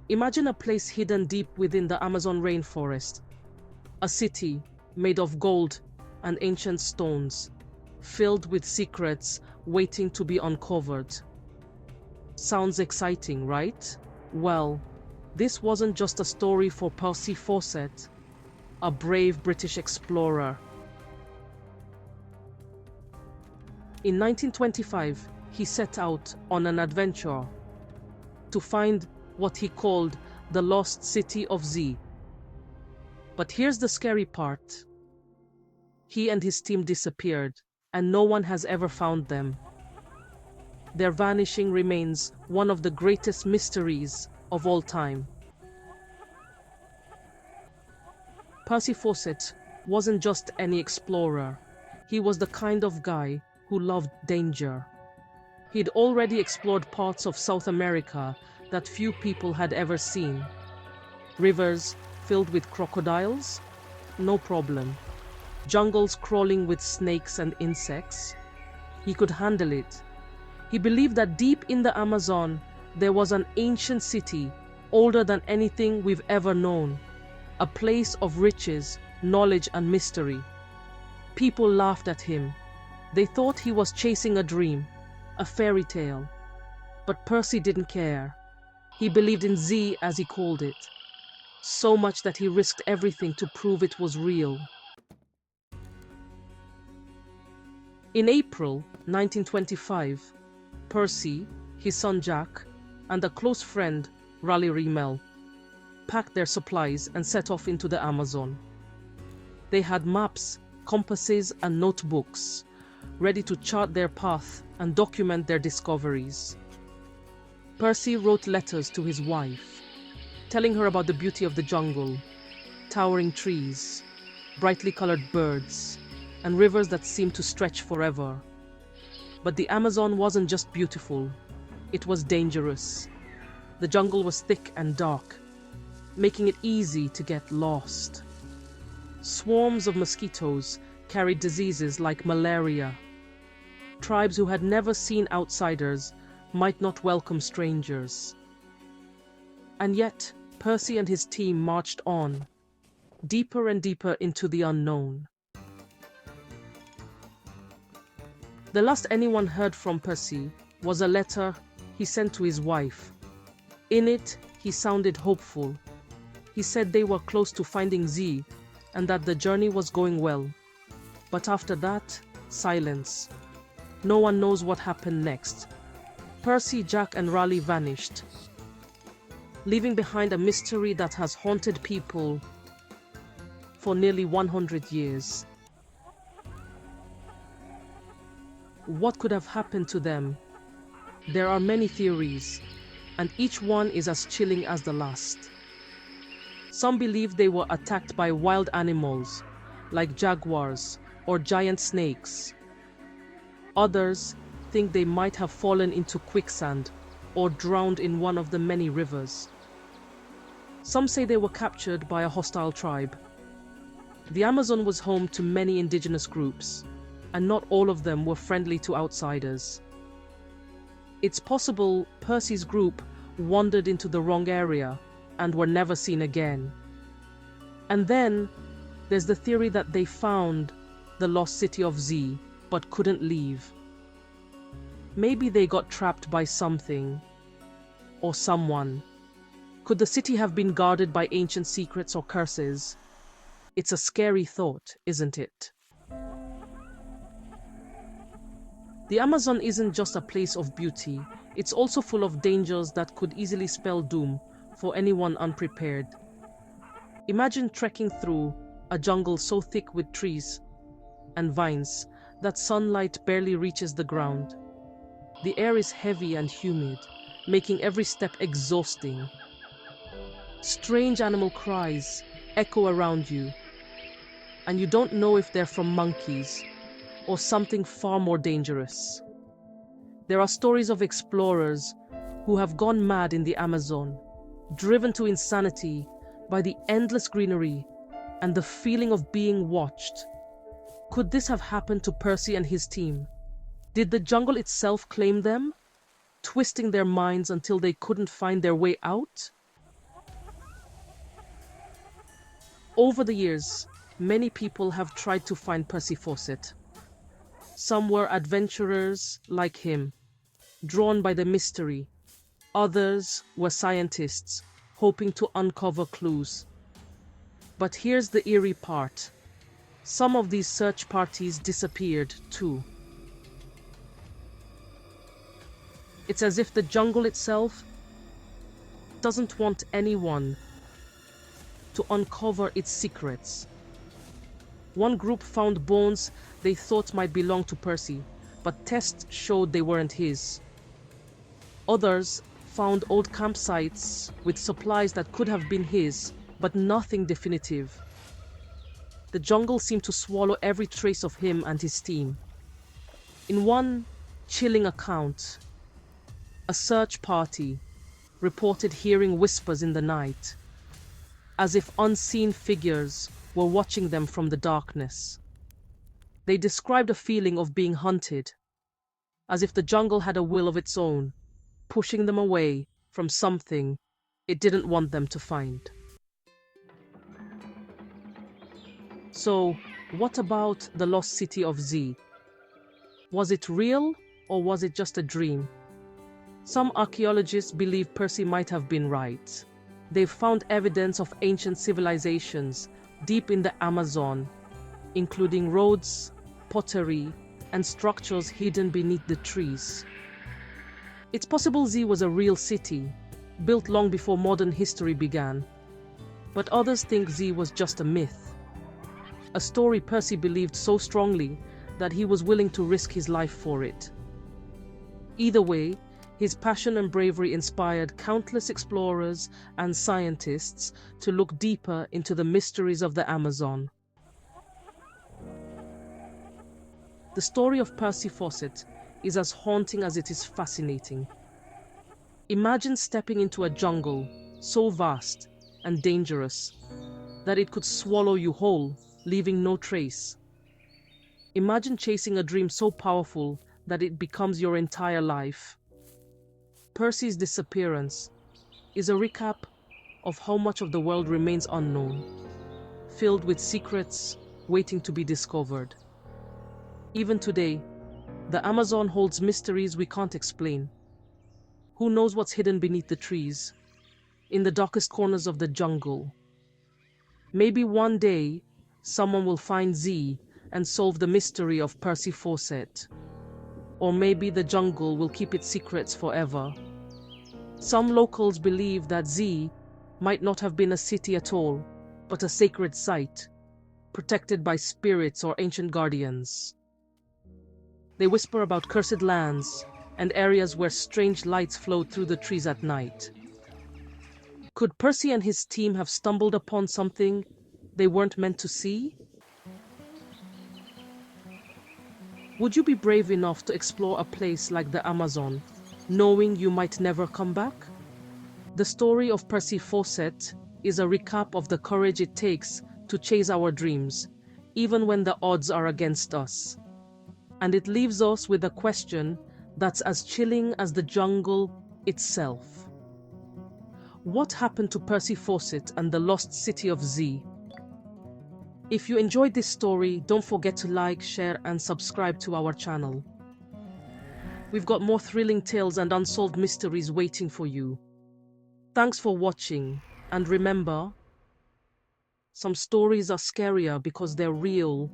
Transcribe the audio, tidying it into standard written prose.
Imagine a place hidden deep within the Amazon rainforest, a city made of gold and ancient stones, filled with secrets waiting to be uncovered. Sounds exciting, right? Well, this wasn't just a story for Percy Fawcett, a brave British explorer. In 1925, he set out on an adventure to find what he called the lost city of Z. But here's the scary part. He and his team disappeared, and no one has ever found them. Their vanishing remains one of the greatest mysteries of all time. Percy Fawcett wasn't just any explorer. He was the kind of guy who loved danger. He'd already explored parts of South America that few people had ever seen. Rivers filled with crocodiles? No problem. Jungles crawling with snakes and insects? He could handle it. He believed that deep in the Amazon, there was an ancient city, older than anything we've ever known. A place of riches, knowledge, and mystery. People laughed at him. They thought he was chasing a dream, a fairy tale. But Percy didn't care. He believed in Z, as he called it. So much that he risked everything to prove it was real. In April 1925, Percy, his son Jack, and a close friend, Raleigh Rimmel, packed their supplies and set off into the Amazon. They had maps, compasses, and notebooks, ready to chart their path and document their discoveries. Percy wrote letters to his wife, telling her about the beauty of the jungle, towering trees, brightly colored birds, and rivers that seemed to stretch forever. But the Amazon wasn't just beautiful, it was dangerous. The jungle was thick and dark, making it easy to get lost. Swarms of mosquitoes carried diseases like malaria. Tribes who had never seen outsiders might not welcome strangers. And yet, Percy and his team marched on, deeper and deeper into the unknown. The last anyone heard from Percy was a letter he sent to his wife. In it, he sounded hopeful. He said they were close to finding Z and that the journey was going well. But after that, silence. No one knows what happened next. Percy, Jack, and Raleigh vanished, leaving behind a mystery that has haunted people for nearly 100 years. What could have happened to them? There are many theories, and each one is as chilling as the last. Some believe they were attacked by wild animals, like jaguars or giant snakes. Others think they might have fallen into quicksand or drowned in one of the many rivers. Some say they were captured by a hostile tribe. The Amazon was home to many indigenous groups, and not all of them were friendly to outsiders. It's possible Percy's group wandered into the wrong area and were never seen again. And then there's the theory that they found the lost city of Z but couldn't leave. Maybe they got trapped by something or someone. Could the city have been guarded by ancient secrets or curses? It's a scary thought, isn't it? The Amazon isn't just a place of beauty, it's also full of dangers that could easily spell doom for anyone unprepared. Imagine trekking through a jungle so thick with trees and vines that sunlight barely reaches the ground. The air is heavy and humid, making every step exhausting. Strange animal cries echo around you, and you don't know if they're from monkeys or something far more dangerous. There are stories of explorers who have gone mad in the Amazon, driven to insanity by the endless greenery and the feeling of being watched. Could this have happened to Percy and his team? Did the jungle itself claim them, twisting their minds until they couldn't find their way out? Over the years, many people have tried to find Percy Fawcett. Some were adventurers like him, drawn by the mystery. Others were scientists, hoping to uncover clues. But here's the eerie part. Some of these search parties disappeared too. It's as if the jungle itself doesn't want anyone to uncover its secrets. One group found bones they thought might belong to Percy, but tests showed they weren't his. Others found old campsites with supplies that could have been his, but nothing definitive. The jungle seemed to swallow every trace of him and his team. In one chilling account, a search party reported hearing whispers in the night, as if unseen figures were watching them from the darkness. They described a feeling of being hunted, as if the jungle had a will of its own, pushing them away from something it didn't want them to find. So, what about the lost city of Z? Was it real, or was it just a dream? Some archaeologists believe Percy might have been right. They've found evidence of ancient civilizations deep in the Amazon, including roads, pottery, and structures hidden beneath the trees. It's possible Z was a real city, built long before modern history began. But others think Z was just a myth, a story Percy believed so strongly that he was willing to risk his life for it. Either way, his passion and bravery inspired countless explorers and scientists to look deeper into the mysteries of the Amazon. The story of Percy Fawcett is as haunting as it is fascinating. Imagine stepping into a jungle so vast and dangerous that it could swallow you whole, leaving no trace. Imagine chasing a dream so powerful that it becomes your entire life. Percy's Disappearance is a recap of how much of the world remains unknown, filled with secrets waiting to be discovered. Even today, the Amazon holds mysteries we can't explain. Who knows what's hidden beneath the trees, in the darkest corners of the jungle? Maybe one day, someone will find Z and solve the mystery of Percy Fawcett. Or maybe the jungle will keep its secrets forever. Some locals believe that Z might not have been a city at all, but a sacred site, protected by spirits or ancient guardians. They whisper about cursed lands and areas where strange lights flowed through the trees at night. Could Percy and his team have stumbled upon something they weren't meant to see? Would you be brave enough to explore a place like the Amazon, knowing you might never come back? The story of Percy Fawcett is a recap of the courage it takes to chase our dreams, even when the odds are against us. And it leaves us with a question that's as chilling as the jungle itself. What happened to Percy Fawcett and the lost city of Z? If you enjoyed this story, don't forget to like, share, and subscribe to our channel. We've got more thrilling tales and unsolved mysteries waiting for you. Thanks for watching, and remember, some stories are scarier because they're real